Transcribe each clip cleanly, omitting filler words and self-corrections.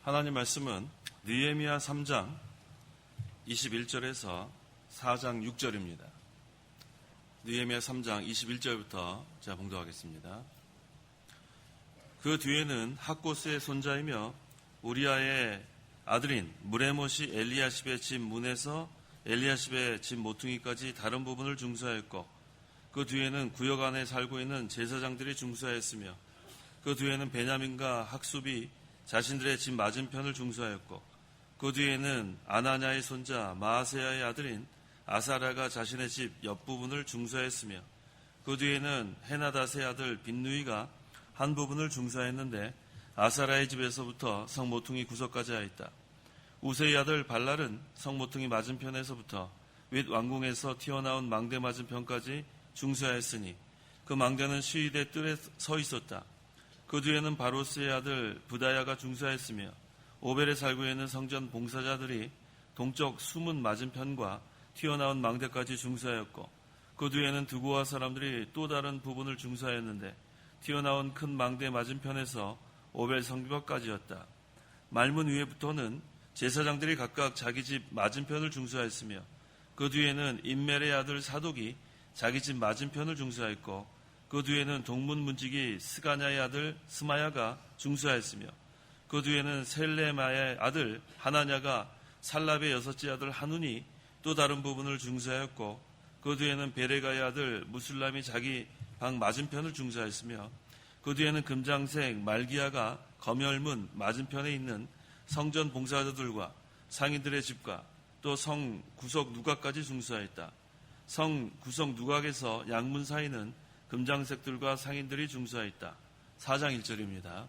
하나님 말씀은 느헤미야 3장 21절에서 4장 6절입니다. 느헤미야 3장 21절부터 제가 봉독하겠습니다. 그 뒤에는 학고스의 손자이며 우리아의 아들인 무레못이 엘리야십의 집 문에서 엘리야십의 집 모퉁이까지 다른 부분을 중수하였고, 그 뒤에는 구역 안에 살고 있는 제사장들이 중수하였으며, 그 뒤에는 베냐민과 학숲이 자신들의 집 맞은편을 중수하였고, 그 뒤에는 아나냐의 손자 마아세야의 아들인 아사랴가 자신의 집 옆부분을 중수하였으며, 그 뒤에는 헤나닷의 아들 빈누이가 한 부분을 중수하였는데 아사랴의 집에서부터 성 모퉁이 구석까지 하였다. 우세의 아들 발랄은 성 모퉁이 맞은편에서부터 윗 왕궁에서 튀어나온 망대 맞은편까지 중수하였으니 그 망대는 시위대 뜰에 서 있었다. 그 뒤에는 바로스의 아들 부다야가 중수하였으며, 오벨에 살고 있는 성전 봉사자들이 동쪽 수문 맞은편과 튀어나온 망대까지 중수하였고, 그 뒤에는 드고아 사람들이 또 다른 부분을 중수하였는데 튀어나온 큰 망대 맞은편에서 오벨 성벽까지였다. 말문 위에부터는 제사장들이 각각 자기 집 맞은편을 중수하였으며, 그 뒤에는 임멜의 아들 사독이 자기 집 맞은편을 중수하였고, 그 뒤에는 동문 문지기 스가냐의 아들 스마야가 중수하였으며, 그 뒤에는 셀레마의 아들 하나냐가 살랍의 여섯째 아들 하눈이 또 다른 부분을 중수하였고, 그 뒤에는 베레가의 아들 무술람이 자기 방 맞은편을 중수하였으며, 그 뒤에는 금장색 말기야가 검열문 맞은편에 있는 성전 봉사자들과 상인들의 집과 또 성 구석 누각까지 중수하였다. 성 구석 누각에서 양문 사이는 금장색들과 상인들이 중수하였다. 4장 1절입니다.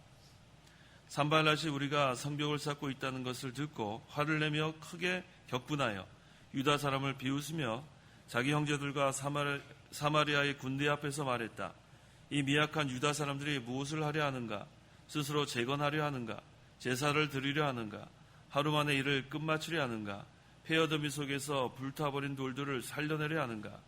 산발랏이 우리가 성벽을 쌓고 있다는 것을 듣고 화를 내며 크게 격분하여 유다 사람을 비웃으며 자기 형제들과 사마리아의 군대 앞에서 말했다. 이 미약한 유다 사람들이 무엇을 하려 하는가? 스스로 재건하려 하는가? 제사를 드리려 하는가? 하루 만에 일을 끝마치려 하는가? 폐어더미 속에서 불타버린 돌들을 살려내려 하는가?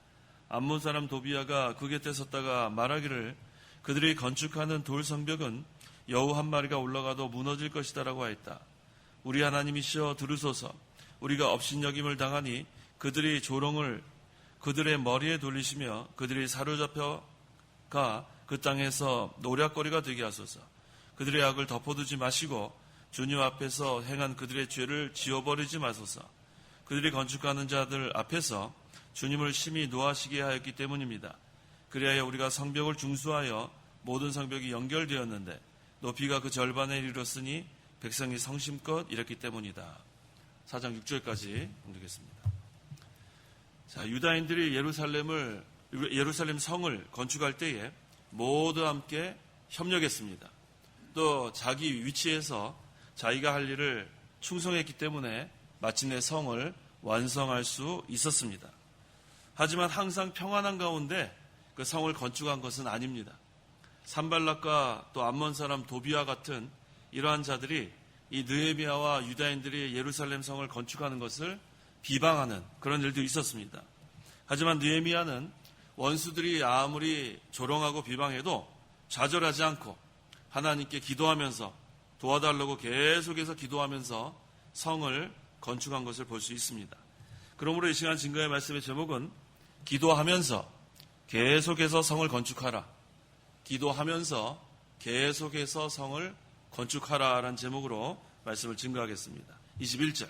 암몬 사람 도비아가 그 곁에 섰다가 말하기를 그들이 건축하는 돌 성벽은 여우 한 마리가 올라가도 무너질 것이다라고 하였다. 우리 하나님이시여 들으소서. 우리가 업신여김을 당하니 그들이 조롱을 그들의 머리에 돌리시며 그들이 사로잡혀가 그 땅에서 노략거리가 되게 하소서. 그들의 악을 덮어두지 마시고 주님 앞에서 행한 그들의 죄를 지워버리지 마소서. 그들이 건축하는 자들 앞에서 주님을 심히 노하시게 하였기 때문입니다. 그리하여 우리가 성벽을 중수하여 모든 성벽이 연결되었는데 높이가 그 절반에 이르렀으니 백성이 성심껏 이랬기 때문이다. 4장 6절까지 봉독했습니다. 자, 유다인들이 예루살렘 성을 건축할 때에 모두 함께 협력했습니다. 또 자기 위치에서 자기가 할 일을 충성했기 때문에 마침내 성을 완성할 수 있었습니다. 하지만 항상 평안한 가운데 그 성을 건축한 것은 아닙니다. 산발락과 또 암몬 사람 도비아 같은 이러한 자들이 이 느헤미야와 유다인들이 예루살렘 성을 건축하는 것을 비방하는 그런 일도 있었습니다. 하지만 느헤미야는 원수들이 아무리 조롱하고 비방해도 좌절하지 않고 하나님께 기도하면서 도와달라고 계속해서 기도하면서 성을 건축한 것을 볼 수 있습니다. 그러므로 이 시간 증거의 말씀의 제목은 기도하면서 계속해서 성을 건축하라. 기도하면서 계속해서 성을 건축하라라는 제목으로 말씀을 증거하겠습니다. 21절.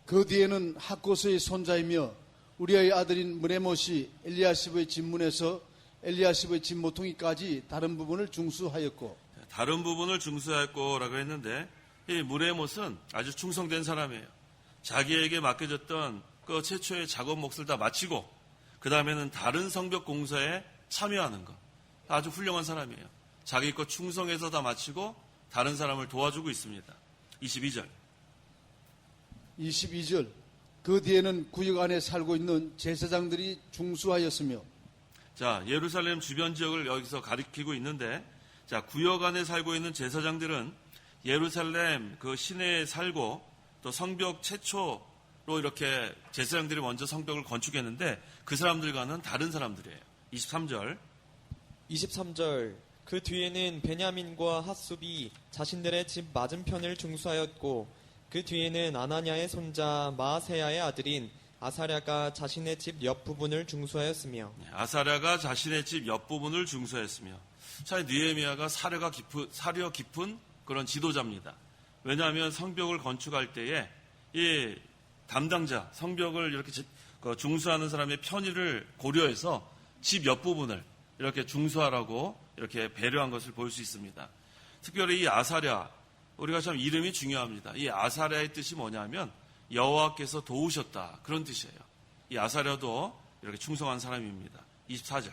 그 뒤에는 학고스의 손자이며 우리아의 아들인 무레못이 엘리야십의 집문에서 엘리야십의 집 모퉁이까지 다른 부분을 중수하였고, 다른 부분을 중수하였고라고 했는데 이 무레못은 아주 충성된 사람이에요. 자기에게 맡겨졌던 그 최초의 작업 몫을 다 마치고 그 다음에는 다른 성벽 공사에 참여하는 것. 아주 훌륭한 사람이에요. 자기 것 충성해서 다 마치고 다른 사람을 도와주고 있습니다. 22절. 그 뒤에는 구역 안에 살고 있는 제사장들이 중수하였으며, 자, 예루살렘 주변 지역을 여기서 가리키고 있는데, 자, 구역 안에 살고 있는 제사장들은 예루살렘 그 시내에 살고 또 성벽 최초로 이렇게 제사장들이 먼저 성벽을 건축했는데 그 사람들과는 다른 사람들이에요. 23절. 그 뒤에는 베냐민과 핫숲이 자신들의 집 맞은편을 중수하였고 그 뒤에는 아나냐의 손자 마아세야의 아들인 아사랴가 자신의 집 옆부분을 중수하였으며 아사랴가 자신의 집 옆부분을 중수했으며, 자, 느헤미야가 사려 깊은 그런 지도자입니다. 왜냐하면 성벽을 건축할 때에 이 담당자, 성벽을 이렇게 중수하는 사람의 편의를 고려해서 집 옆부분을 이렇게 중수하라고 이렇게 배려한 것을 볼 수 있습니다. 특별히 이 아사랴, 우리가 참 이름이 중요합니다. 이 아사랴의 뜻이 뭐냐면 여호와께서 도우셨다, 그런 뜻이에요. 이 아사랴도 이렇게 충성한 사람입니다. 24절.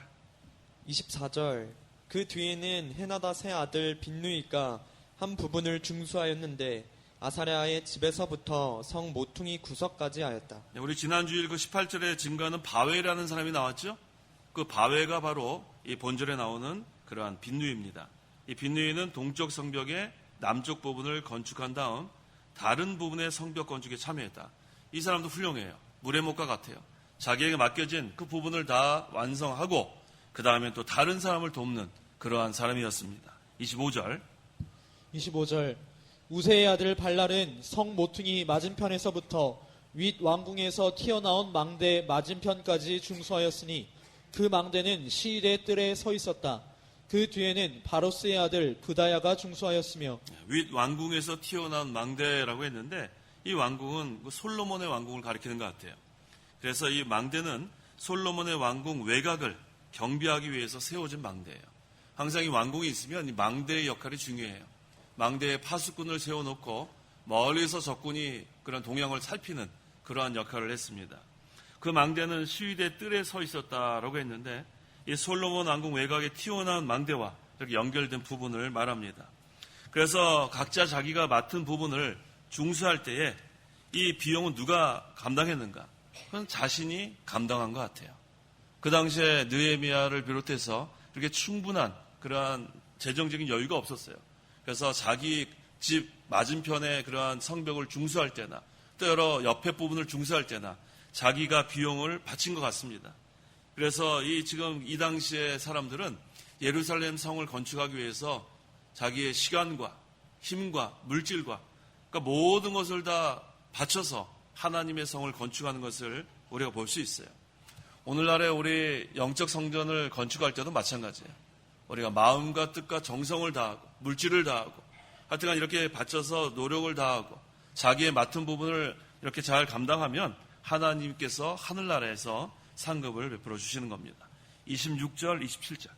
24절 그 뒤에는 헤나닷의 아들 빈누이가 한 부분을 중수하였는데 아사랴의 집에서부터 성 모퉁이 구석까지 하였다. 우리 지난주일 그 18절에 증거하는 바웨라는 사람이 나왔죠? 그 바웨가 바로 이 본절에 나오는 그러한 빈누이입니다. 이 빈누이는 동쪽 성벽의 남쪽 부분을 건축한 다음 다른 부분의 성벽 건축에 참여했다. 이 사람도 훌륭해요. 물의 목과 같아요. 자기에게 맡겨진 그 부분을 다 완성하고 그 다음에 또 다른 사람을 돕는 그러한 사람이었습니다. 25절. 25절 우세의 아들 발랄은 성 모퉁이 맞은편에서부터 윗 왕궁에서 튀어나온 망대 맞은편까지 중수하였으니 그 망대는 시일의 뜰에 서 있었다. 그 뒤에는 바로스의 아들 브다야가 중수하였으며 윗 왕궁에서 튀어나온 망대라고 했는데 이 왕궁은 솔로몬의 왕궁을 가리키는 것 같아요. 그래서 이 망대는 솔로몬의 왕궁 외곽을 경비하기 위해서 세워진 망대예요. 항상 이 왕궁이 있으면 이 망대의 역할이 중요해요. 망대에 파수꾼을 세워놓고 멀리서 적군이 그런 동향을 살피는 그러한 역할을 했습니다. 그 망대는 시위대 뜰에 서 있었다라고 했는데 이 솔로몬 왕궁 외곽에 튀어나온 망대와 이렇게 연결된 부분을 말합니다. 그래서 각자 자기가 맡은 부분을 중수할 때에 이 비용은 누가 감당했는가? 그건 자신이 감당한 것 같아요. 그 당시에 느헤미야를 비롯해서 그렇게 충분한 그러한 재정적인 여유가 없었어요. 그래서 자기 집 맞은편에 그러한 성벽을 중수할 때나 또 여러 옆에 부분을 중수할 때나 자기가 비용을 바친 것 같습니다. 그래서 지금 이 당시의 사람들은 예루살렘 성을 건축하기 위해서 자기의 시간과 힘과 물질과 그러니까 모든 것을 다 바쳐서 하나님의 성을 건축하는 것을 우리가 볼 수 있어요. 오늘날에 우리 영적 성전을 건축할 때도 마찬가지예요. 우리가 마음과 뜻과 정성을 다하고 물질을 다하고 하여튼간 이렇게 바쳐서 노력을 다하고 자기의 맡은 부분을 이렇게 잘 감당하면 하나님께서 하늘나라에서 상급을 베풀어 주시는 겁니다. 26절, 27절.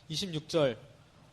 26절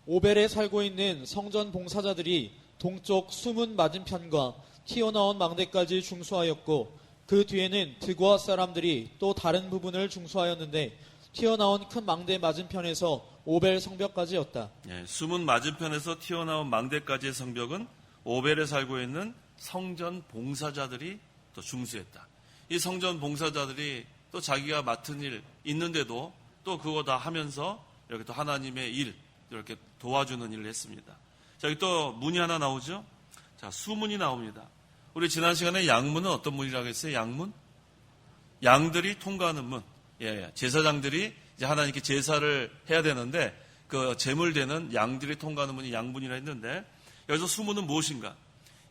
오벨에 살고 있는 성전 봉사자들이 동쪽 수문 맞은편과 튀어나온 망대까지 중수하였고 그 뒤에는 드고아 사람들이 또 다른 부분을 중수하였는데 튀어나온 큰 망대 맞은편에서 오벨 성벽까지였다. 수문 맞은편에서 튀어나온 망대까지의 성벽은 오벨에 살고 있는 성전 봉사자들이 또 중수했다. 이 성전 봉사자들이 또 자기가 맡은 일 있는데도 또 그거 다 하면서 이렇게 또 하나님의 일 이렇게 도와주는 일을 했습니다. 자, 여기 또 문이 하나 나오죠? 자, 수문이 나옵니다. 우리 지난 시간에 양문은 어떤 문이라고 했어요? 양문? 양들이 통과하는 문. 제사장들이 이제 하나님께 제사를 해야 되는데 그 제물되는 양들이 통과하는 문이 양문이라 했는데 여기서 수문은 무엇인가?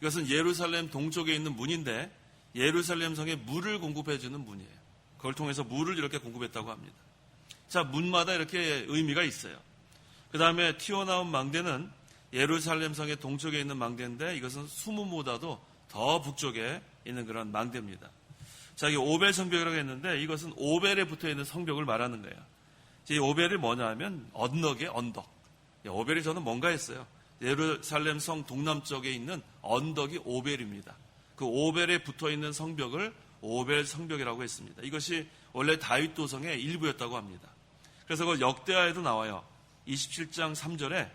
이것은 예루살렘 동쪽에 있는 문인데 예루살렘 성에 물을 공급해주는 문이에요. 그걸 통해서 물을 이렇게 공급했다고 합니다. 자, 문마다 이렇게 의미가 있어요. 그 다음에 튀어나온 망대는 예루살렘 성의 동쪽에 있는 망대인데 이것은 수문보다도 더 북쪽에 있는 그런 망대입니다. 자, 이 오벨 성벽이라고 했는데 이것은 오벨에 붙어 있는 성벽을 말하는 거예요. 이 오벨이 뭐냐 하면 언덕이에요, 언덕. 오벨이 저는 뭔가 했어요. 예루살렘 성 동남쪽에 있는 언덕이 오벨입니다. 그 오벨에 붙어 있는 성벽을 오벨 성벽이라고 했습니다. 이것이 원래 다윗 도성의 일부였다고 합니다. 그래서 그 역대하에도 나와요. 27장 3절에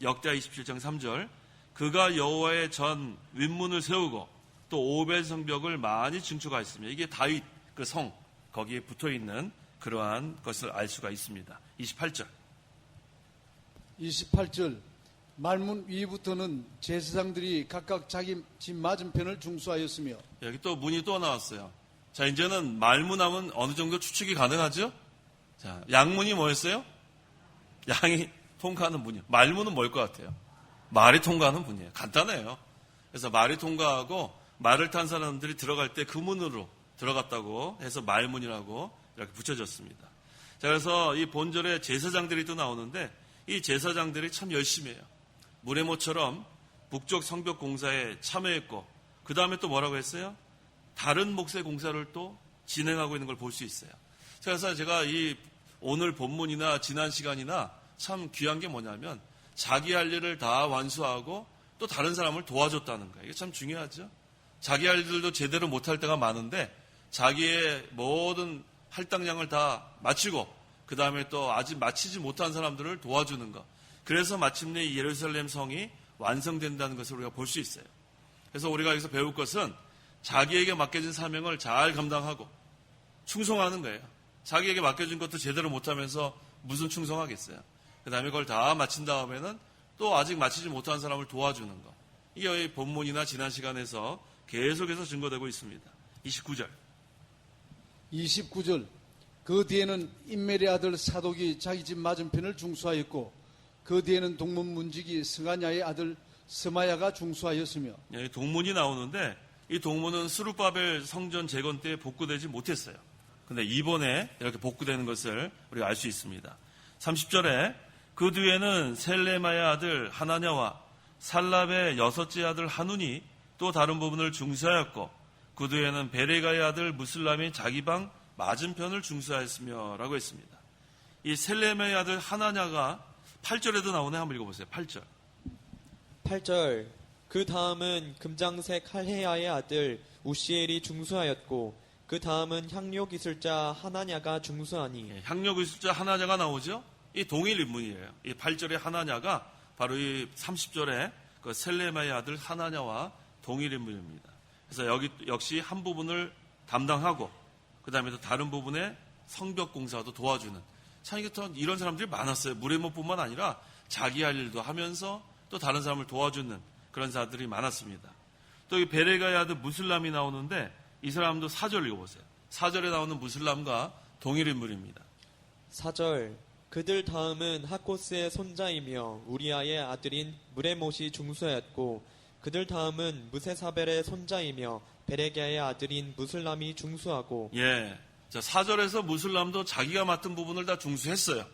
역대하 27장 3절 그가 여호와의 전 윗문을 세우고 또 오벨 성벽을 많이 증축하였으며 이게 다윗 그 성 거기에 붙어 있는 그러한 것을 알 수가 있습니다. 28절. 28절 말문 위부터는 제사장들이 각각 자기 집 맞은편을 중수하였으며 여기 또 문이 또 나왔어요. 자, 이제는 말문하면 어느 정도 추측이 가능하죠? 자, 양문이 뭐였어요? 양이 통과하는 문이요. 말문은 뭘 것 같아요? 말이 통과하는 문이에요. 간단해요. 그래서 말이 통과하고 말을 탄 사람들이 들어갈 때 그 문으로 들어갔다고 해서 말문이라고 이렇게 붙여졌습니다. 자, 그래서 이 본절에 제사장들이 또 나오는데 이 제사장들이 참 열심히 해요. 무레모처럼 북쪽 성벽 공사에 참여했고 그 다음에 또 뭐라고 했어요? 다른 목세 공사를 또 진행하고 있는 걸 볼 수 있어요. 그래서 제가 이 오늘 본문이나 지난 시간이나 참 귀한 게 뭐냐면 자기 할 일을 다 완수하고 또 다른 사람을 도와줬다는 거예요. 이게 참 중요하죠. 자기 할 일도 제대로 못할 때가 많은데 자기의 모든 할당량을 다 마치고 그 다음에 또 아직 마치지 못한 사람들을 도와주는 것. 그래서 마침내 이 예루살렘 성이 완성된다는 것을 우리가 볼 수 있어요. 그래서 우리가 여기서 배울 것은 자기에게 맡겨진 사명을 잘 감당하고 충성하는 거예요. 자기에게 맡겨진 것도 제대로 못하면서 무슨 충성하겠어요. 그 다음에 그걸 다 마친 다음에는 또 아직 마치지 못한 사람을 도와주는 것. 이게 본문이나 지난 시간에서 계속해서 증거되고 있습니다. 29절. 29절. 그 뒤에는 인멜의 아들 사독이 자기 집 맞은편을 중수하였고 그 뒤에는 동문 문지기 스가냐의 아들 스마야가 중수하였으며. 예, 동문이 나오는데 이 동문은 스룹바벨 성전 재건 때 복구되지 못했어요. 근데 이번에 이렇게 복구되는 것을 우리가 알 수 있습니다. 30절에 그 뒤에는 셀레마의 아들 하나냐와 살랍의 여섯째 아들 하눈이 또 다른 부분을 중수하였고 그 뒤에는 베레가의 아들 무슬람이 자기 방 맞은편을 중수하였으며 라고 했습니다. 이 셀레마의 아들 하나냐가 8절에도 나오네. 한번 읽어보세요. 8절. 8절 그 다음은 금장색 할헤야의 아들 우시엘이 중수하였고 그 다음은 향료 기술자 하나냐가 중수하니. 예, 향료 기술자 하나냐가 나오죠. 이 동일 인물이에요. 이 8절의 하나냐가 바로 이 30절에 그 셀레마의 아들 하나냐와 동일 인물입니다. 그래서 여기 역시 한 부분을 담당하고 그 다음에 또 다른 부분에 성벽 공사도 도와주는 참 이런 사람들이 많았어요. 무레모뿐만 아니라 자기 할 일도 하면서 또 다른 사람을 도와주는 그런 자들이 많았습니다. 또 이 베레가의 아들 무슬람이 나오는데 이 사람도 4절 읽어보세요. 4절에 나오는 무슬람과 동일 인물입니다. 4절 그들 다음은 하코스의 손자이며 우리아의 아들인 무레못이 중수하였고 그들 다음은 무세사벨의 손자이며 베레기아의 아들인 무슬람이 중수하고. 예. 자, 4절에서 무슬람도 자기가 맡은 부분을 다 중수했어요.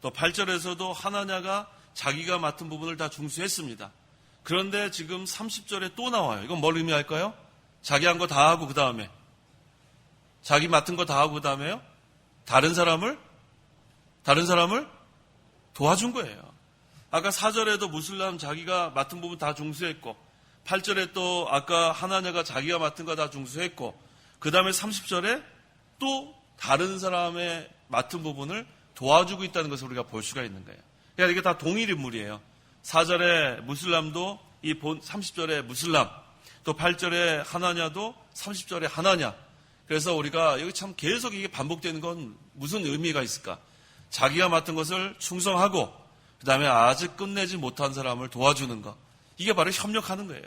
또 8절에서도 하나냐가 자기가 맡은 부분을 다 중수했습니다. 그런데 지금 30절에 또 나와요. 이건 뭘 의미할까요? 자기 한 거 다 하고 그 다음에 자기 맡은 거 다 하고 그 다음에요? 다른 사람을 도와준 거예요. 아까 4절에도 무슬람 자기가 맡은 부분 다 중수했고 8절에 또 아까 하나냐가 자기가 맡은 거 다 중수했고 그 다음에 30절에 또 다른 사람의 맡은 부분을 도와주고 있다는 것을 우리가 볼 수가 있는 거예요. 그러니까 이게 다 동일 인물이에요. 4절에 무슬람도 이 30절에 무슬람, 또 8절에 하나냐도 30절에 하나냐. 그래서 우리가 여기 참 계속 이게 반복되는 건 무슨 의미가 있을까? 자기가 맡은 것을 충성하고 그 다음에 아직 끝내지 못한 사람을 도와주는 것. 이게 바로 협력하는 거예요.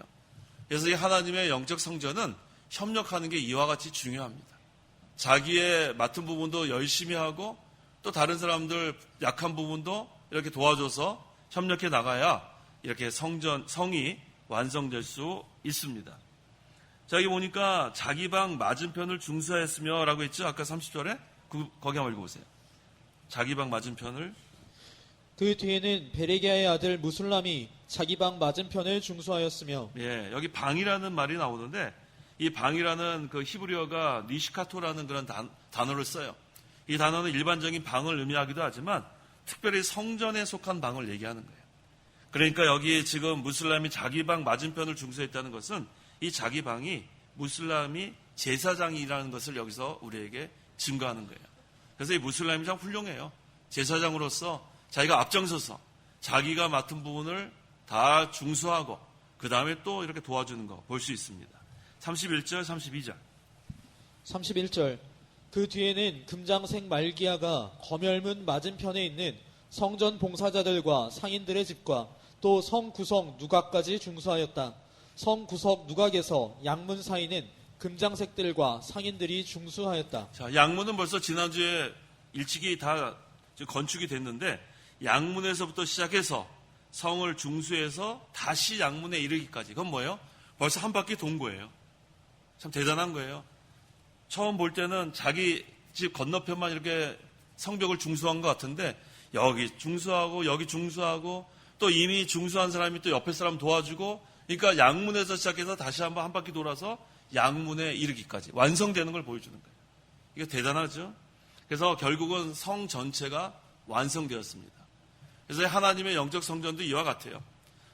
그래서 이 하나님의 영적 성전은 협력하는 게 이와 같이 중요합니다. 자기의 맡은 부분도 열심히 하고 또 다른 사람들 약한 부분도 이렇게 도와줘서 협력해 나가야 이렇게 성이 완성될 수 있습니다. 자, 여기 보니까 자기 방 맞은편을 중수하였으며 라고 했죠. 아까 30절에 거기 한번 읽어보세요. 자기 방 맞은편을. 그 뒤에는 베레기아의 아들 무슬람이 자기 방 맞은편을 중수하였으며. 예, 여기 방이라는 말이 나오는데 이 방이라는 그 히브리어가 니시카토라는 그런 단어를 써요. 이 단어는 일반적인 방을 의미하기도 하지만 특별히 성전에 속한 방을 얘기하는 거예요. 그러니까 여기 지금 무슬람이 자기 방 맞은편을 중수했다는 것은 이 자기 방이 무슬람이 제사장이라는 것을 여기서 우리에게 증거하는 거예요. 그래서 이 무슬람이 참 훌륭해요. 제사장으로서 자기가 앞장서서 자기가 맡은 부분을 다 중수하고 그 다음에 또 이렇게 도와주는 거 볼 수 있습니다. 31절, 32절. 31절 그 뒤에는 금장색 말기야가 거멸문 맞은편에 있는 성전 봉사자들과 상인들의 집과 또 성 구석 누각까지 중수하였다. 성 구석 누각에서 양문 사이는 금장색들과 상인들이 중수하였다. 자, 양문은 벌써 지난주에 일찍이 다 건축이 됐는데 양문에서부터 시작해서 성을 중수해서 다시 양문에 이르기까지. 그건 뭐예요? 벌써 한 바퀴 돈 거예요. 참 대단한 거예요. 처음 볼 때는 자기 집 건너편만 이렇게 성벽을 중수한 것 같은데 여기 중수하고 여기 중수하고 또 이미 중수한 사람이 또 옆에 사람 도와주고 그러니까 양문에서 시작해서 다시 한번 한 바퀴 돌아서 양문에 이르기까지 완성되는 걸 보여주는 거예요. 이게 대단하죠? 그래서 결국은 성 전체가 완성되었습니다. 그래서 하나님의 영적 성전도 이와 같아요.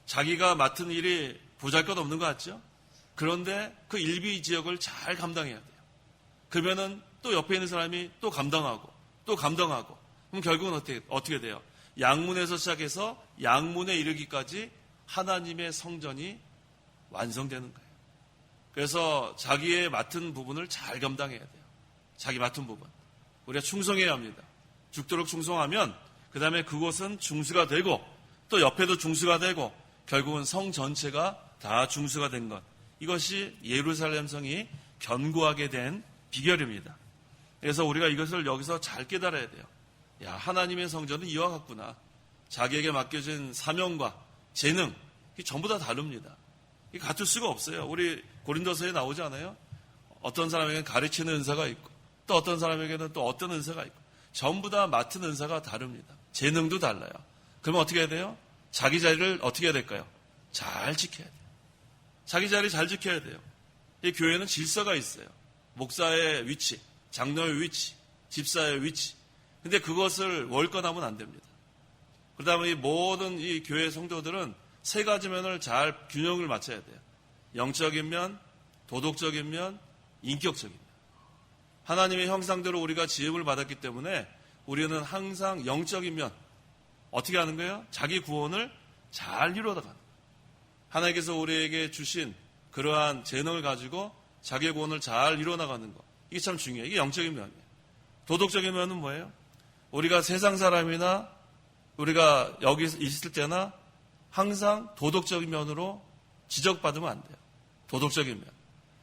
자기가 맡은 일이 보잘것없는 것 같죠? 그런데 그 일비 지역을 잘 감당해야 돼요. 그러면은 또 옆에 있는 사람이 또 감당하고 또 감당하고 그럼 결국은 어떻게 돼요? 양문에서 시작해서 양문에 이르기까지 하나님의 성전이 완성되는 거예요. 그래서 자기의 맡은 부분을 잘 감당해야 돼요. 자기 맡은 부분. 우리가 충성해야 합니다. 죽도록 충성하면 그 다음에 그곳은 중수가 되고 또 옆에도 중수가 되고 결국은 성 전체가 다 중수가 된 것. 이것이 예루살렘 성이 견고하게 된 비결입니다. 그래서 우리가 이것을 여기서 잘 깨달아야 돼요. 야, 하나님의 성전은 이와 같구나. 자기에게 맡겨진 사명과 재능, 이게 전부 다 다릅니다. 이게 같을 수가 없어요. 우리 고린도서에 나오지 않아요? 어떤 사람에게는 가르치는 은사가 있고 또 어떤 사람에게는 또 어떤 은사가 있고 전부 다 맡은 은사가 다릅니다. 재능도 달라요. 그러면 어떻게 해야 돼요? 자기 자리를 어떻게 해야 될까요? 잘 지켜야 돼요. 자기 자리 잘 지켜야 돼요. 이 교회는 질서가 있어요. 목사의 위치, 장로의 위치, 집사의 위치. 근데 그것을 월권하면 안 됩니다. 그러다 보니 모든 이 교회 성도들은 세 가지 면을 잘 균형을 맞춰야 돼요. 영적인 면, 도덕적인 면, 인격적인 면. 하나님의 형상대로 우리가 지음을 받았기 때문에 우리는 항상 영적인 면, 어떻게 하는 거예요? 자기 구원을 잘 이루어가는 거예요. 하나님께서 우리에게 주신 그러한 재능을 가지고 자기의 구원을 잘 이루어나가는 것. 이게 참 중요해요. 이게 영적인 면이에요. 도덕적인 면은 뭐예요? 우리가 세상 사람이나 우리가 여기 있을 때나 항상 도덕적인 면으로 지적받으면 안 돼요. 도덕적인 면.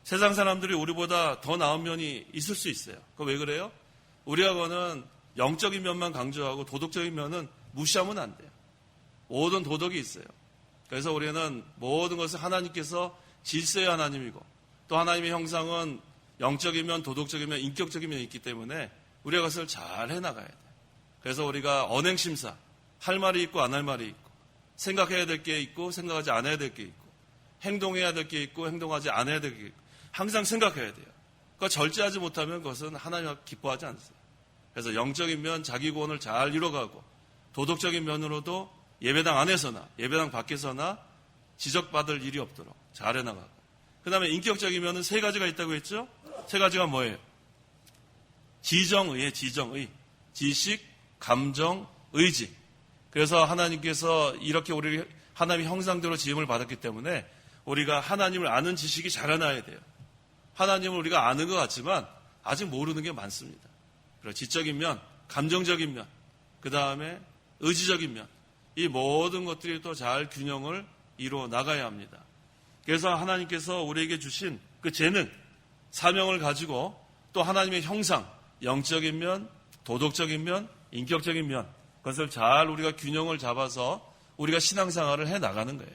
세상 사람들이 우리보다 더 나은 면이 있을 수 있어요. 그거 왜 그래요? 우리하고는 영적인 면만 강조하고 도덕적인 면은 무시하면 안 돼요. 모든 도덕이 있어요. 그래서 우리는 모든 것을 하나님께서 질서의 하나님이고 또 하나님의 형상은 영적인 면, 도덕적인 면, 인격적인 면이 있기 때문에 우리가 그것을 잘 해나가야 돼요. 그래서 우리가 언행심사, 할 말이 있고 안 할 말이 있고 생각해야 될 게 있고 생각하지 않아야 될 게 있고 행동해야 될 게 있고 행동하지 않아야 될 게 있고 항상 생각해야 돼요. 그러니까 절제하지 못하면 그것은 하나님과 기뻐하지 않습니다. 그래서 영적인 면, 자기 구원을 잘 이뤄가고 도덕적인 면으로도 예배당 안에서나 예배당 밖에서나 지적받을 일이 없도록 잘 해나가고 그 다음에 인격적인 면은 세 가지가 있다고 했죠? 세 가지가 뭐예요? 지정의에 지정의, 지식, 감정, 의지. 그래서 하나님께서 이렇게 우리 하나님의 형상대로 지음을 받았기 때문에 우리가 하나님을 아는 지식이 자라나야 돼요. 하나님을 우리가 아는 것 같지만 아직 모르는 게 많습니다. 그리고 지적인 면, 감정적인 면, 그 다음에 의지적인 면, 이 모든 것들이 또 잘 균형을 이루어 나가야 합니다. 그래서 하나님께서 우리에게 주신 그 재능, 사명을 가지고 또 하나님의 형상, 영적인 면, 도덕적인 면, 인격적인 면, 그것을 잘 우리가 균형을 잡아서 우리가 신앙생활을 해 나가는 거예요.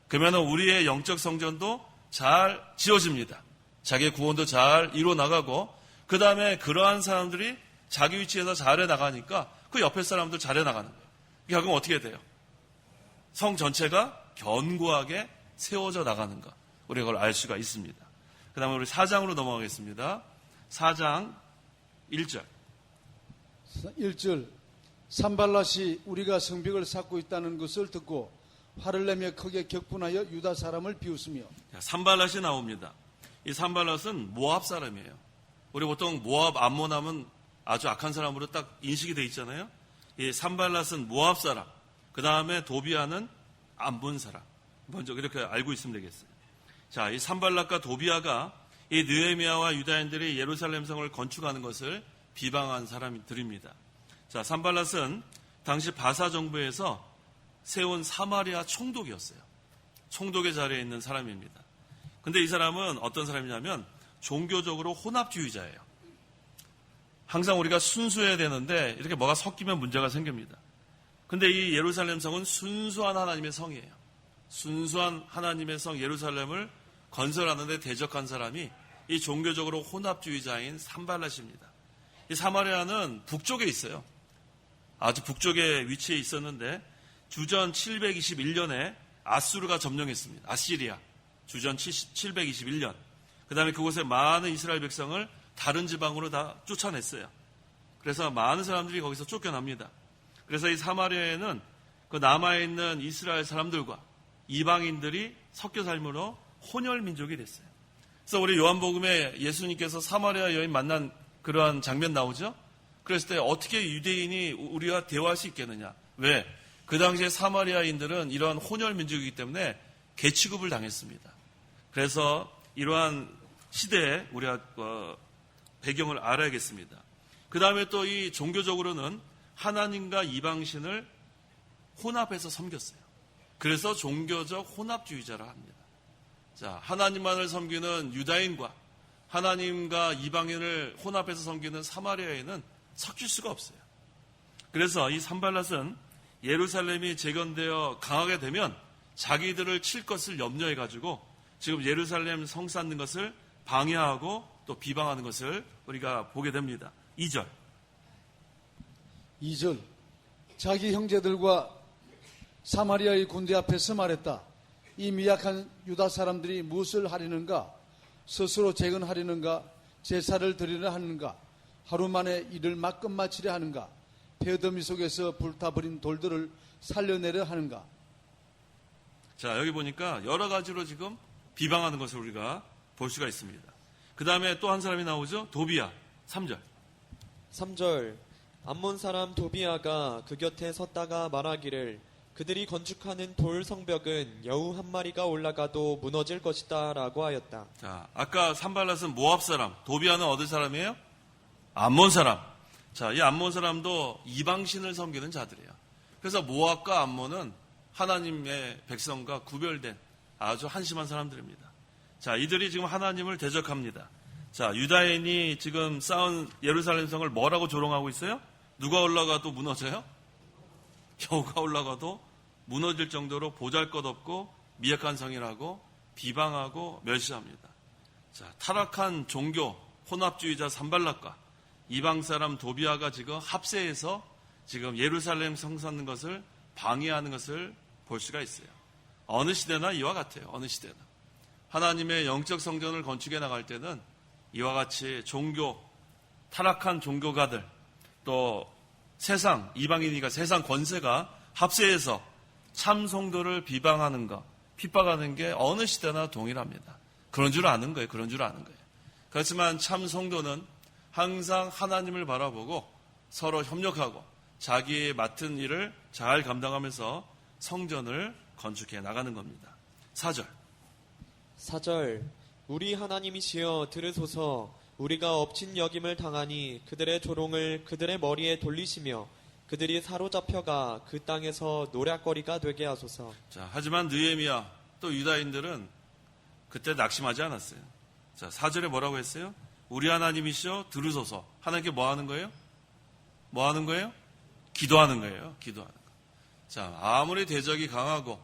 그러면 우리의 영적 성전도 잘 지어집니다. 자기의 구원도 잘 이루어 나가고 그 다음에 그러한 사람들이 자기 위치에서 잘 해 나가니까 그 옆에 사람도 잘 해 나가는 거예요. 결국은 어떻게 돼요? 성 전체가 견고하게 세워져 나가는 것. 우리가 그걸 알 수가 있습니다. 그 다음에 우리 4장으로 넘어가겠습니다. 4장 1절. 1절. 산발랏이 우리가 성벽을 쌓고 있다는 것을 듣고 화를 내며 크게 격분하여 유다 사람을 비웃으며. 산발랏이 나옵니다. 이 산발랏은 모압 사람이에요. 우리 보통 모압 암몬 하면 아주 악한 사람으로 딱 인식이 돼 있잖아요. 이 산발랏은 모압 사람, 그 다음에 도비아는 암몬 사람. 먼저 이렇게 알고 있으면 되겠어요. 자, 이 산발랏과 도비아가 이 느헤미야와 유다인들이 예루살렘 성을 건축하는 것을 비방한 사람들입니다. 자, 산발랏은 당시 바사 정부에서 세운 사마리아 총독이었어요. 총독의 자리에 있는 사람입니다. 근데 이 사람은 어떤 사람이냐면 종교적으로 혼합주의자예요. 항상 우리가 순수해야 되는데 이렇게 뭐가 섞이면 문제가 생깁니다. 근데 이 예루살렘 성은 순수한 하나님의 성이에요. 순수한 하나님의 성 예루살렘을 건설하는데 대적한 사람이 이 종교적으로 혼합주의자인 산발랏입니다. 이 사마리아는 북쪽에 있어요. 아주 북쪽에 위치해 있었는데 주전 721년에 아수르가 점령했습니다. 아시리아. 주전 721년. 그 다음에 그곳에 많은 이스라엘 백성을 다른 지방으로 다 쫓아냈어요. 그래서 많은 사람들이 거기서 쫓겨납니다. 그래서 이 사마리아에는 그 남아있는 이스라엘 사람들과 이방인들이 섞여 살므로 혼혈 민족이 됐어요. 그래서 우리 요한복음에 예수님께서 사마리아 여인 만난 그러한 장면 나오죠? 그랬을 때 어떻게 유대인이 우리와 대화할 수 있겠느냐? 왜? 그 당시에 사마리아인들은 이러한 혼혈 민족이기 때문에 개취급을 당했습니다. 그래서 이러한 시대에 우리가 배경을 알아야겠습니다. 그 다음에 또 이 종교적으로는 하나님과 이방신을 혼합해서 섬겼어요. 그래서 종교적 혼합주의자라 합니다. 자, 하나님만을 섬기는 유다인과 하나님과 이방인을 혼합해서 섬기는 사마리아인은 섞일 수가 없어요. 그래서 이 산발랏은 예루살렘이 재건되어 강하게 되면 자기들을 칠 것을 염려해가지고 지금 예루살렘 성 쌓는 것을 방해하고 또 비방하는 것을 우리가 보게 됩니다. 2절. 2절. 자기 형제들과 사마리아의 군대 앞에서 말했다. 이 미약한 유다 사람들이 무엇을 하려는가? 스스로 재건하려는가? 제사를 드리려 하는가? 하루 만에 이를 막 끝마치려 하는가? 폐더미 속에서 불타버린 돌들을 살려내려 하는가? 자, 여기 보니까 여러 가지로 지금 비방하는 것을 우리가 볼 수가 있습니다. 그 다음에 또 한 사람이 나오죠. 도비야. 3절. 3절 암몬 사람 도비아가 그 곁에 섰다가 말하기를 그들이 건축하는 돌 성벽은 여우 한 마리가 올라가도 무너질 것이다 라고 하였다. 자, 아까 산발랏은 모압 사람, 도비아는 어디 사람이에요? 암몬 사람. 자, 이 암몬 사람도 이방신을 섬기는 자들이에요. 그래서 모압과 암몬은 하나님의 백성과 구별된 아주 한심한 사람들입니다. 자, 이들이 지금 하나님을 대적합니다. 자, 유다인이 지금 쌓은 예루살렘 성을 뭐라고 조롱하고 있어요? 누가 올라가도 무너져요? 여우가 올라가도 무너질 정도로 보잘것없고 미약한 성이라고 비방하고 멸시합니다. 자, 타락한 종교 혼합주의자 산발랏과 이방 사람 도비아가 지금 합세해서 지금 예루살렘 성 쌓는 것을 방해하는 것을 볼 수가 있어요. 어느 시대나 이와 같아요. 어느 시대나. 하나님의 영적 성전을 건축해 나갈 때는 이와 같이 종교, 타락한 종교가들, 또 세상, 이방인이가 세상 권세가 합세해서 참 성도를 비방하는 것, 핍박하는 게 어느 시대나 동일합니다. 그런 줄 아는 거예요. 그런 줄 아는 거예요. 그렇지만 참 성도는 항상 하나님을 바라보고 서로 협력하고 자기의 맡은 일을 잘 감당하면서 성전을 건축해 나가는 겁니다. 4절. 4절 우리 하나님이시여 들으소서 우리가 엎친 여김을 당하니 그들의 조롱을 그들의 머리에 돌리시며 그들이 사로잡혀가 그 땅에서 노략거리가 되게 하소서. 자, 하지만 느헤미야 또 유다인들은 그때 낙심하지 않았어요. 자, 4절에 뭐라고 했어요? 우리 하나님이시여 들으소서. 하나님께 뭐 하는 거예요? 뭐 하는 거예요? 기도하는 거예요. 기도하는 거. 자, 아무리 대적이 강하고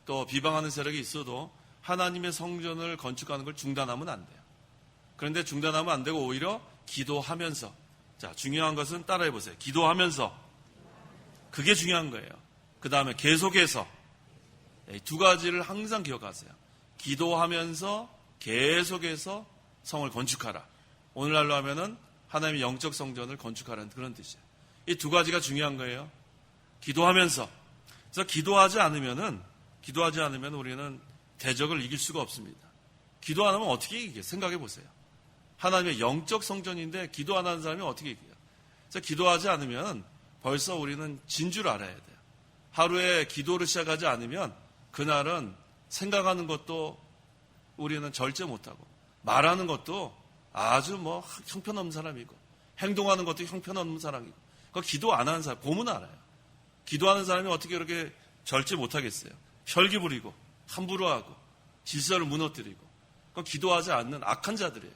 또 비방하는 세력이 있어도 하나님의 성전을 건축하는 걸 중단하면 안 돼요. 그런데 중단하면 안 되고 오히려 기도하면서, 자, 중요한 것은 따라해 보세요. 기도하면서. 그게 중요한 거예요. 그 다음에 계속해서. 이 두 가지를 항상 기억하세요. 기도하면서 계속해서 성을 건축하라. 오늘날로 하면은 하나님의 영적 성전을 건축하라는 그런 뜻이에요. 이 두 가지가 중요한 거예요. 기도하면서. 그래서 기도하지 않으면 우리는 대적을 이길 수가 없습니다. 기도 안 하면 어떻게 이기게? 생각해 보세요. 하나님의 영적 성전인데 기도 안 하는 사람이 어떻게 이겨요? 그래서 기도하지 않으면 벌써 우리는 진 줄 알아야 돼요. 하루에 기도를 시작하지 않으면 그날은 생각하는 것도 우리는 절제 못하고 말하는 것도 아주 뭐 형편없는 사람이고 행동하는 것도 형편없는 사람이고 그 기도 안 하는 사람 보면 알아요. 기도하는 사람이 어떻게 그렇게 절제 못하겠어요. 혈기 부리고 함부로 하고 질서를 무너뜨리고 그 기도하지 않는 악한 자들이에요.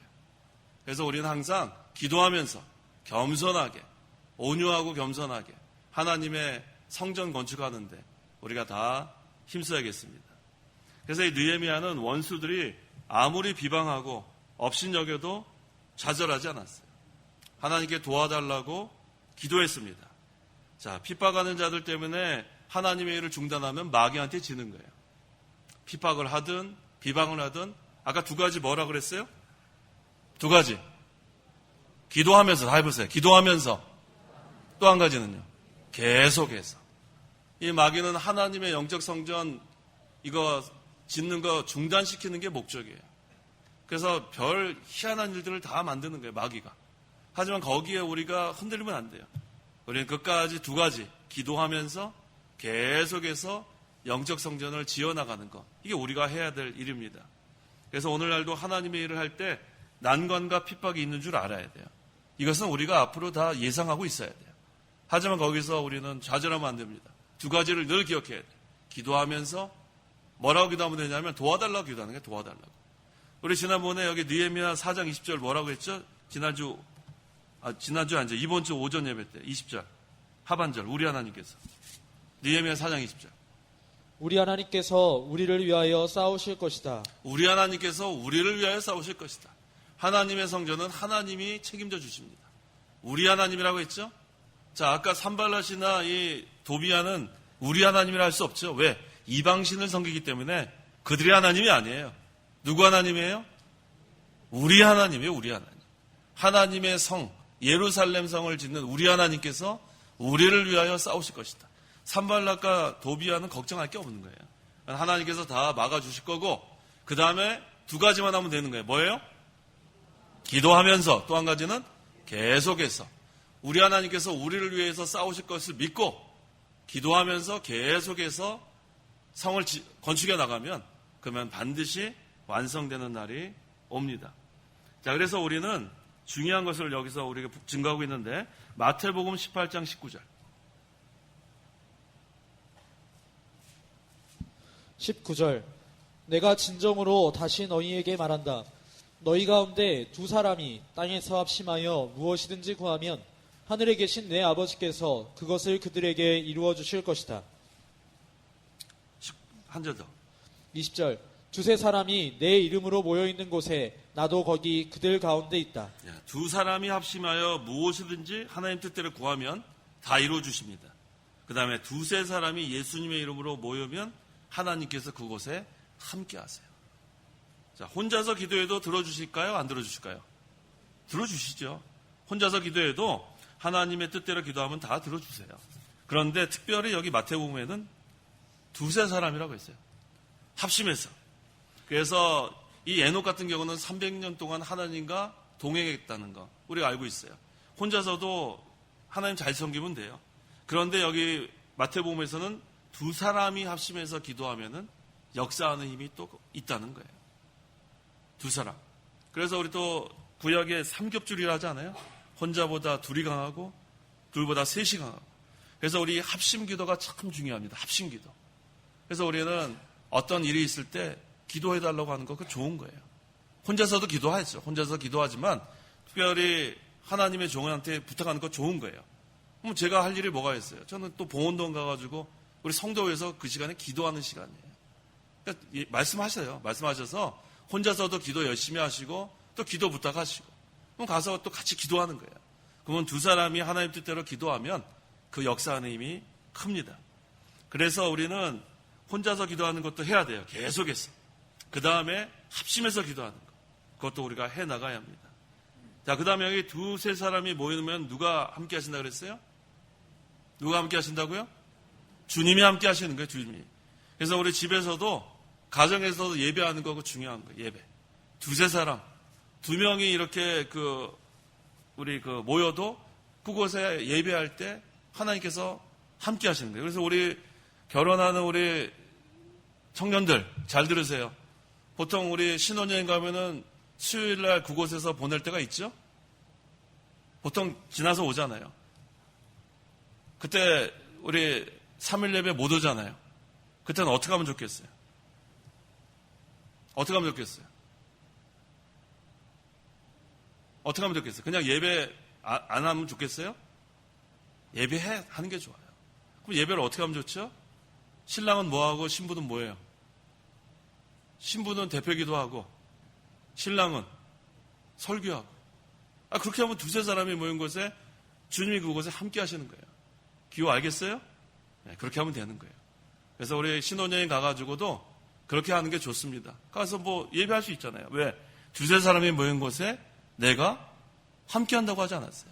그래서 우리는 항상 기도하면서 겸손하게 온유하고 겸손하게 하나님의 성전 건축하는데 우리가 다 힘써야겠습니다. 그래서 이 느헤미야는 원수들이 아무리 비방하고 업신여겨도 좌절하지 않았어요. 하나님께 도와달라고 기도했습니다. 자, 핍박하는 자들 때문에 하나님의 일을 중단하면 마귀한테 지는 거예요. 핍박을 하든 비방을 하든 아까 두 가지 뭐라 그랬어요? 두 가지. 기도하면서 다 해보세요. 기도하면서. 또 한 가지는요. 계속해서. 이 마귀는 하나님의 영적 성전 이거 짓는 거 중단시키는 게 목적이에요. 그래서 별 희한한 일들을 다 만드는 거예요. 마귀가. 하지만 거기에 우리가 흔들리면 안 돼요. 우리는 끝까지 두 가지. 기도하면서 계속해서 영적 성전을 지어나가는 것. 이게 우리가 해야 될 일입니다. 그래서 오늘날도 하나님의 일을 할 때 난관과 핍박이 있는 줄 알아야 돼요. 이것은 우리가 앞으로 다 예상하고 있어야 돼요. 하지만 거기서 우리는 좌절하면 안 됩니다. 두 가지를 늘 기억해야 돼요. 기도하면서 뭐라고 기도하면 되냐면 도와달라고 기도하는 게 도와달라고. 우리 지난번에 여기 느헤미야 4장 20절 뭐라고 했죠? 지난주 아니죠. 이번 주 오전 예배 때 20절 하반절 우리 하나님께서 느헤미야 4장 20절 우리 하나님께서 우리를 위하여 싸우실 것이다. 우리 하나님께서 우리를 위하여 싸우실 것이다. 하나님의 성전은 하나님이 책임져 주십니다. 우리 하나님이라고 했죠? 자, 아까 산발랏이나 이 도비야는 우리 하나님이라 할 수 없죠. 왜? 이방신을 섬기기 때문에 그들이 하나님이 아니에요. 누구 하나님이에요? 우리 하나님이에요. 우리 하나님. 하나님의 성, 예루살렘 성을 짓는 우리 하나님께서 우리를 위하여 싸우실 것이다. 산발랏과 도비야는 걱정할 게 없는 거예요. 하나님께서 다 막아주실 거고 그 다음에 두 가지만 하면 되는 거예요. 뭐예요? 기도하면서 또 한 가지는 계속해서 우리 하나님께서 우리를 위해서 싸우실 것을 믿고 기도하면서 계속해서 성을 건축해 나가면 그러면 반드시 완성되는 날이 옵니다. 자, 그래서 우리는 중요한 것을 여기서 우리가 증거하고 있는데 마태복음 18장 19절 19절 내가 진정으로 다시 너희에게 말한다. 너희 가운데 두 사람이 땅에서 합심하여 무엇이든지 구하면 하늘에 계신 내 아버지께서 그것을 그들에게 이루어 주실 것이다. 한 절 더. 20절 두세 사람이 내 이름으로 모여 있는 곳에 나도 거기 그들 가운데 있다. 두 사람이 합심하여 무엇이든지 하나님 뜻대로 구하면 다 이루어 주십니다. 그 다음에 두세 사람이 예수님의 이름으로 모이면 하나님께서 그곳에 함께 하세요. 자, 혼자서 기도해도 들어주실까요? 안 들어주실까요? 들어주시죠. 혼자서 기도해도 하나님의 뜻대로 기도하면 다 들어주세요. 그런데 특별히 여기 마태복음에는 두세 사람이라고 했어요. 합심해서. 그래서 이 에녹 같은 경우는 300년 동안 하나님과 동행했다는 거 우리가 알고 있어요. 혼자서도 하나님 잘 섬기면 돼요. 그런데 여기 마태복음에서는 두 사람이 합심해서 기도하면은 역사하는 힘이 또 있다는 거예요. 두 사람. 그래서 우리 또 구약에 삼겹줄이라 하지 않아요? 혼자보다 둘이 강하고 둘보다 셋이 강하고. 그래서 우리 합심 기도가 참 중요합니다. 합심 기도. 그래서 우리는 어떤 일이 있을 때 기도해달라고 하는 거 그거 좋은 거예요. 혼자서도 기도하죠. 혼자서 기도하지만 특별히 하나님의 종한테 부탁하는 거 좋은 거예요. 그럼 제가 할 일이 뭐가 있어요? 저는 또 봉헌동 가가지고 우리 성도에서 그 시간에 기도하는 시간이에요. 그러니까 말씀하셔요. 말씀하셔서 혼자서도 기도 열심히 하시고 또 기도 부탁하시고 그럼 가서 또 같이 기도하는 거예요. 그러면 두 사람이 하나님 뜻대로 기도하면 그 역사하는 힘이 큽니다. 그래서 우리는 혼자서 기도하는 것도 해야 돼요. 계속해서. 그 다음에 합심해서 기도하는 것. 그것도 우리가 해나가야 합니다. 자, 그 다음에 여기 두세 사람이 모이면 누가 함께 하신다 그랬어요? 누가 함께 하신다고요? 주님이 함께 하시는 거예요. 주님이. 그래서 우리 집에서도 가정에서도 예배하는 거고 중요한 거예요. 예배. 두세 사람. 두 명이 이렇게 우리 모여도 그곳에 예배할 때 하나님께서 함께 하시는 거예요. 그래서 우리 결혼하는 우리 청년들 잘 들으세요. 보통 우리 신혼여행 가면은 수요일 날 그곳에서 보낼 때가 있죠? 보통 지나서 오잖아요. 그때 우리 3일 예배 못 오잖아요. 그때는 어떻게 하면 좋겠어요? 어떻게 하면 좋겠어요? 어떻게 하면 좋겠어요? 그냥 예배 안 하면 좋겠어요? 예배하는 게 좋아요. 그럼 예배를 어떻게 하면 좋죠? 신랑은 뭐하고 신부는 뭐예요? 신부는 대표기도 하고 신랑은 설교하고. 그렇게 하면 두세 사람이 모인 곳에 주님이 그곳에 함께 하시는 거예요. 기호 알겠어요? 네, 그렇게 하면 되는 거예요. 그래서 우리 신혼여행 가가지고도 그렇게 하는 게 좋습니다. 가서 뭐 예배할 수 있잖아요. 왜? 두세 사람이 모인 곳에 내가 함께 한다고 하지 않았어요.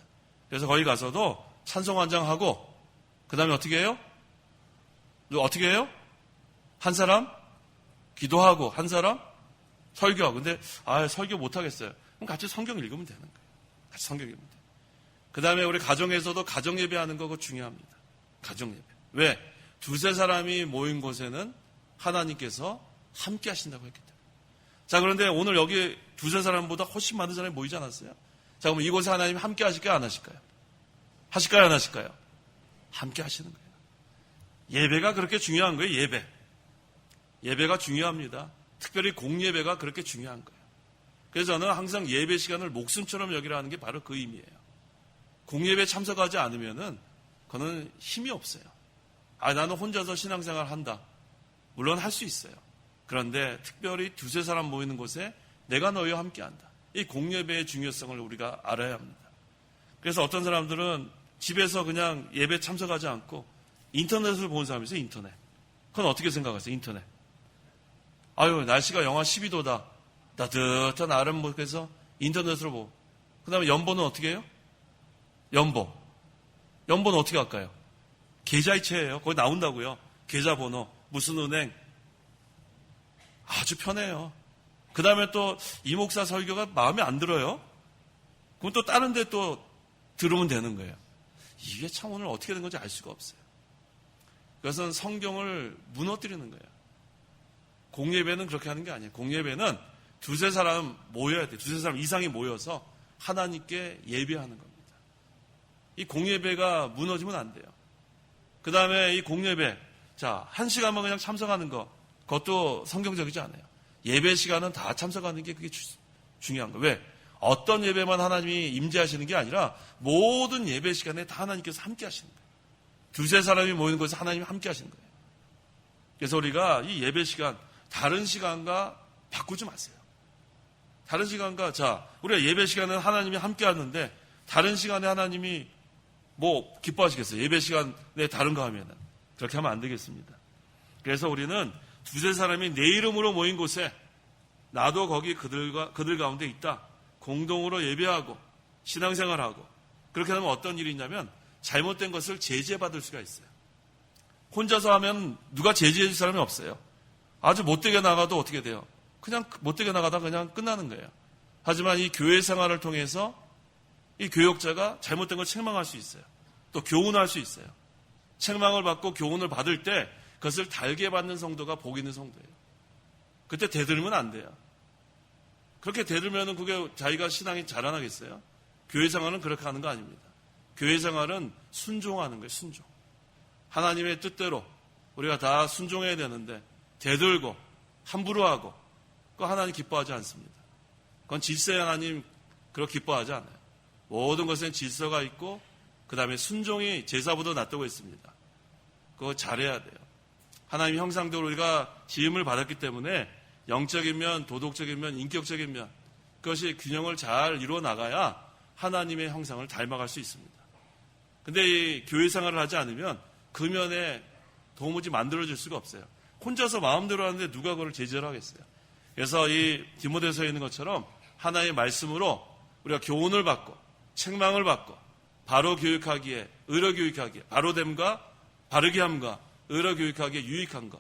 그래서 거기 가서도 찬송환장하고 그 다음에 어떻게 해요? 어떻게 해요? 한 사람 기도하고 한 사람 설교하고. 근데 설교 못하겠어요. 그럼 같이 성경 읽으면 되는 거예요. 같이 성경 읽으면 돼요. 그 다음에 우리 가정에서도 가정예배하는 거 그거 중요합니다. 가정예배. 왜? 두세 사람이 모인 곳에는 하나님께서 함께 하신다고 했기 때문에. 자, 그런데 오늘 여기 두세 사람보다 훨씬 많은 사람이 모이지 않았어요? 자, 그럼 이곳에 하나님이 함께 하실까요? 안 하실까요? 하실까요? 안 하실까요? 함께 하시는 거예요. 예배가 그렇게 중요한 거예요. 예배가 중요합니다. 특별히 공예배가 그렇게 중요한 거예요. 그래서 저는 항상 예배 시간을 목숨처럼 여기라는 게 바로 그 의미예요. 공예배에 참석하지 않으면은 그거는 힘이 없어요. 나는 혼자서 신앙생활 한다. 물론 할 수 있어요. 그런데 특별히 두세 사람 모이는 곳에 내가 너희와 함께 한다. 이 공예배의 중요성을 우리가 알아야 합니다. 그래서 어떤 사람들은 집에서 그냥 예배 참석하지 않고 인터넷을 보는 사람이 있어요. 인터넷. 그건 어떻게 생각하세요? 인터넷. 날씨가 영하 12도다. 따뜻한 아름목에서 인터넷으로 보고. 그 다음에 연보는 어떻게 해요? 연보는 어떻게 할까요? 계좌이체예요. 거기 나온다고요. 계좌번호, 무슨 은행. 아주 편해요. 그 다음에 또 이 목사 설교가 마음에 안 들어요. 그럼 또 다른 데 또 들으면 되는 거예요. 이게 참 오늘 어떻게 된 건지 알 수가 없어요. 그것은 성경을 무너뜨리는 거예요. 공예배는 그렇게 하는 게 아니에요. 공예배는 두세 사람 모여야 돼요. 두세 사람 이상이 모여서 하나님께 예배하는 겁니다. 이 공예배가 무너지면 안 돼요. 그 다음에 이 공예배, 자, 1시간만 그냥 참석하는 거, 그것도 성경적이지 않아요. 예배 시간은 다 참석하는 게 그게 중요한 거예요. 왜? 어떤 예배만 하나님이 임재하시는 게 아니라 모든 예배 시간에 다 하나님께서 함께 하시는 거예요. 두세 사람이 모이는 곳에서 하나님이 함께 하시는 거예요. 그래서 우리가 이 예배 시간, 다른 시간과 바꾸지 마세요. 다른 시간과, 우리가 예배 시간은 하나님이 함께 하는데 다른 시간에 하나님이 뭐 기뻐하시겠어요? 예배 시간에 다른 거 하면은. 그렇게 하면 안 되겠습니다. 그래서 우리는 두세 사람이 내 이름으로 모인 곳에 나도 거기 그들 가운데 있다. 공동으로 예배하고 신앙생활하고. 그렇게 하면 어떤 일이 있냐면 잘못된 것을 제재받을 수가 있어요. 혼자서 하면 누가 제재해 줄 사람이 없어요. 아주 못되게 나가도 어떻게 돼요? 그냥 못되게 나가다 그냥 끝나는 거예요. 하지만 이 교회 생활을 통해서 이 교역자가 잘못된 걸 책망할 수 있어요. 또 교훈할 수 있어요. 책망을 받고 교훈을 받을 때 그것을 달게 받는 성도가 복 있는 성도예요. 그때 대들면 안 돼요. 그렇게 대들면은 그게 자기가 신앙이 자라나겠어요? 교회 생활은 그렇게 하는 거 아닙니다. 교회 생활은 순종하는 거예요. 순종. 하나님의 뜻대로 우리가 다 순종해야 되는데 대들고 함부로 하고 그거 하나님 기뻐하지 않습니다. 그건 질서의 하나님 그렇게 기뻐하지 않아요. 모든 것엔 질서가 있고 그 다음에 순종이 제사보다 낫다고 했습니다. 그거 잘해야 돼요. 하나님 형상대로 우리가 지음을 받았기 때문에 영적인 면, 도덕적인 면, 인격적인 면 그것이 균형을 잘 이루어 나가야 하나님의 형상을 닮아갈 수 있습니다. 근데 이 교회 생활을 하지 않으면 그 면에 도무지 만들어질 수가 없어요. 혼자서 마음대로 하는데 누가 그걸 제재를 하겠어요. 그래서 이 디모데서에 있는 것처럼 하나님의 말씀으로 우리가 교훈을 받고 책망을 받고 바로 교육하기에 의로 교육하기에 바로됨과 바르게 함과 의로 교육하기에 유익한 것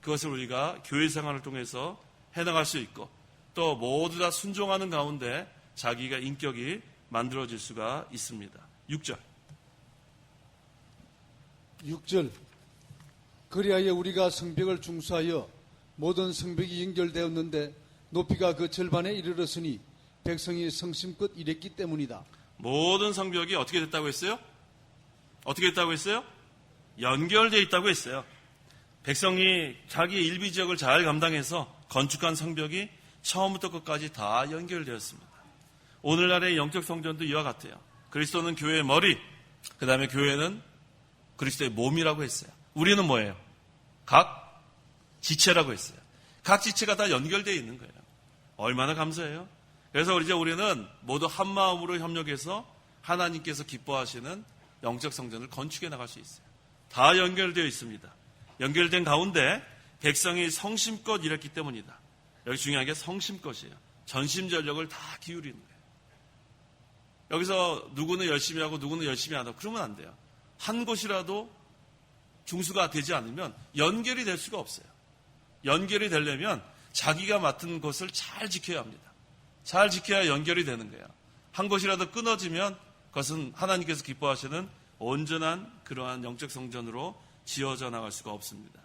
그것을 우리가 교회 생활을 통해서 해나갈 수 있고 또 모두 다 순종하는 가운데 자기가 인격이 만들어질 수가 있습니다. 6절 그리하여 우리가 성벽을 중수하여 모든 성벽이 연결되었는데 높이가 그 절반에 이르렀으니 백성이 성심껏 이랬기 때문이다. 모든 성벽이 어떻게 됐다고 했어요? 어떻게 됐다고 했어요? 연결되어 있다고 했어요. 백성이 자기 일비지역을 잘 감당해서 건축한 성벽이 처음부터 끝까지 다 연결되었습니다. 오늘날의 영적 성전도 이와 같아요. 그리스도는 교회의 머리, 그 다음에 교회는 그리스도의 몸이라고 했어요. 우리는 뭐예요? 각 지체라고 했어요. 각 지체가 다 연결되어 있는 거예요. 얼마나 감사해요. 그래서 이제 우리는 모두 한 마음으로 협력해서 하나님께서 기뻐하시는 영적 성전을 건축해 나갈 수 있어요. 다 연결되어 있습니다. 연결된 가운데 백성이 성심껏 일했기 때문이다. 여기 중요한 게 성심껏이에요. 전심전력을 다 기울이는 거예요. 여기서 누구는 열심히 하고 누구는 열심히 안 하고 그러면 안 돼요. 한 곳이라도 중수가 되지 않으면 연결이 될 수가 없어요. 연결이 되려면 자기가 맡은 것을 잘 지켜야 합니다. 잘 지켜야 연결이 되는 거예요. 한 곳이라도 끊어지면 그것은 하나님께서 기뻐하시는 온전한 그러한 영적 성전으로 지어져 나갈 수가 없습니다.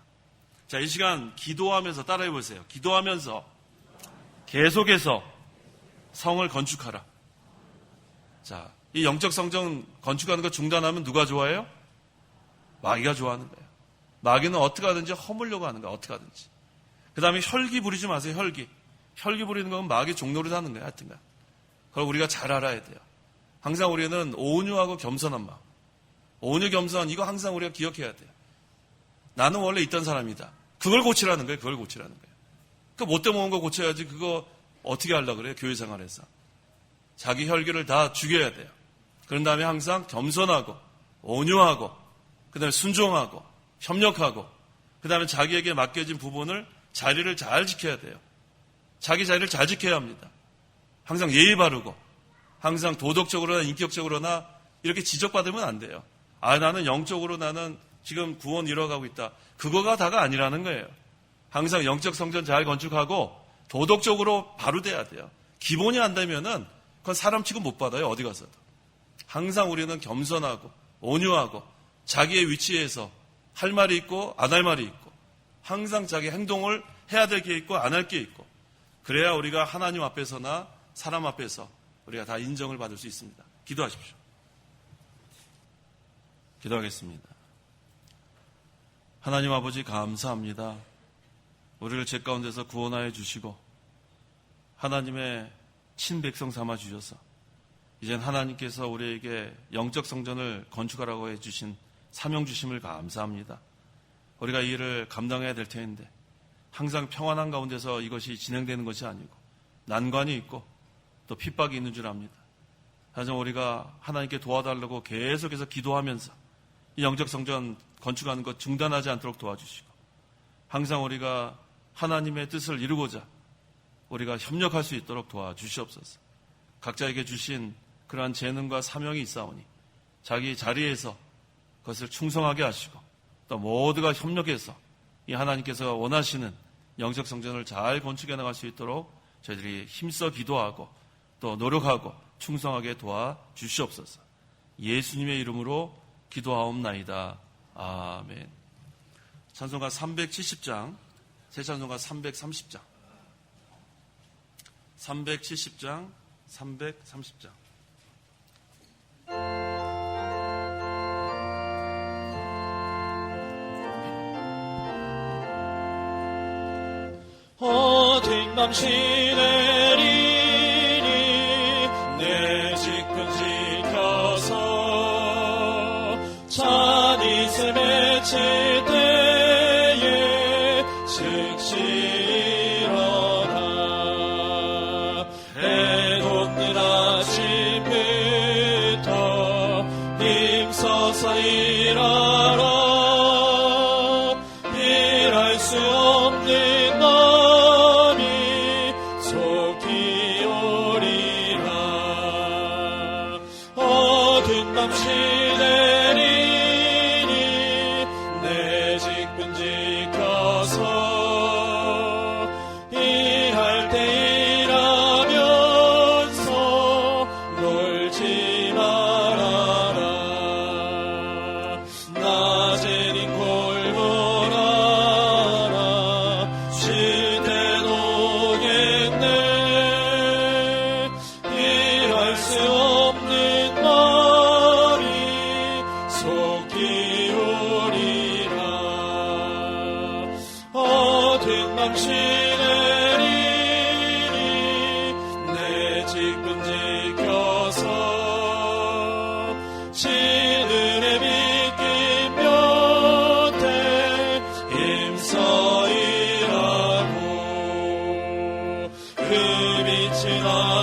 자, 이 시간 기도하면서 따라해 보세요. 기도하면서 계속해서 성을 건축하라. 자, 이 영적 성전 건축하는 거 중단하면 누가 좋아해요? 마귀가 좋아하는 거예요. 마귀는 어떻게 하든지 허물려고 하는 거예요. 어떻게 하든지. 그 다음에 혈기 부리지 마세요. 혈기. 혈기 부리는 건 마귀 종노릇 하는 거예요. 하여튼간. 그걸 우리가 잘 알아야 돼요. 항상 우리는 온유하고 겸손한 마음. 온유 겸손 이거 항상 우리가 기억해야 돼요. 나는 원래 있던 사람이다. 그걸 고치라는 거예요. 그걸 고치라는 거예요. 그 못돼 먹은 거 고쳐야지 그거 어떻게 하려고 그래요. 교회 생활에서. 자기 혈기를 다 죽여야 돼요. 그런 다음에 항상 겸손하고 온유하고 그 다음에 순종하고 협력하고 그 다음에 자기에게 맡겨진 부분을 자리를 잘 지켜야 돼요. 자기 자리를 잘 지켜야 합니다. 항상 예의 바르고 항상 도덕적으로나 인격적으로나 이렇게 지적받으면 안 돼요. 아, 나는 영적으로 나는 지금 구원 이뤄가고 있다. 그거가 다가 아니라는 거예요. 항상 영적 성전 잘 건축하고 도덕적으로 바로 돼야 돼요. 기본이 안 되면은 그건 사람 취급 못 받아요. 어디 가서도. 항상 우리는 겸손하고 온유하고 자기의 위치에서 할 말이 있고 안 할 말이 있고 항상 자기 행동을 해야 될 게 있고 안 할 게 있고 그래야 우리가 하나님 앞에서나 사람 앞에서 우리가 다 인정을 받을 수 있습니다. 기도하십시오. 기도하겠습니다. 하나님 아버지 감사합니다. 우리를 죄 가운데서 구원하여 주시고 하나님의 친백성 삼아 주셔서 이젠 하나님께서 우리에게 영적 성전을 건축하라고 해주신 사명 주심을 감사합니다. 우리가 이 일을 감당해야 될 텐데 항상 평안한 가운데서 이것이 진행되는 것이 아니고 난관이 있고 또 핍박이 있는 줄 압니다. 하지만 우리가 하나님께 도와달라고 계속해서 기도하면서 이 영적 성전 건축하는 것 중단하지 않도록 도와주시고 항상 우리가 하나님의 뜻을 이루고자 우리가 협력할 수 있도록 도와주시옵소서. 각자에게 주신 그러한 재능과 사명이 있사오니 자기 자리에서 그것을 충성하게 하시고 또 모두가 협력해서 이 하나님께서 원하시는 영적 성전을 잘 건축해 나갈 수 있도록 저희들이 힘써 기도하고 또 노력하고 충성하게 도와주시옵소서. 예수님의 이름으로 기도하옵나이다. 아멘. 찬송가 370장, 새 찬송가 330장. 370장, 330장. 어둠 밤시 내리니 내 직분 지켜서 찬이슬 맺힐 때에 즉시 일어나 해 돋는 아침부터 힘써서 일하라. 일할 수 없는 마음이 속히 오리라. 어두운 밤시 내리니 내 직분 지켜서 일할 때 일하면서 놀지 말아라. 낮엔 인골몰아라. 쉴 땐 오겠네. 일할 수 없는 말이 속히 오리라. 어두운 밤시 내리니 내 직분 지켜서 신은혜 믿기며 지나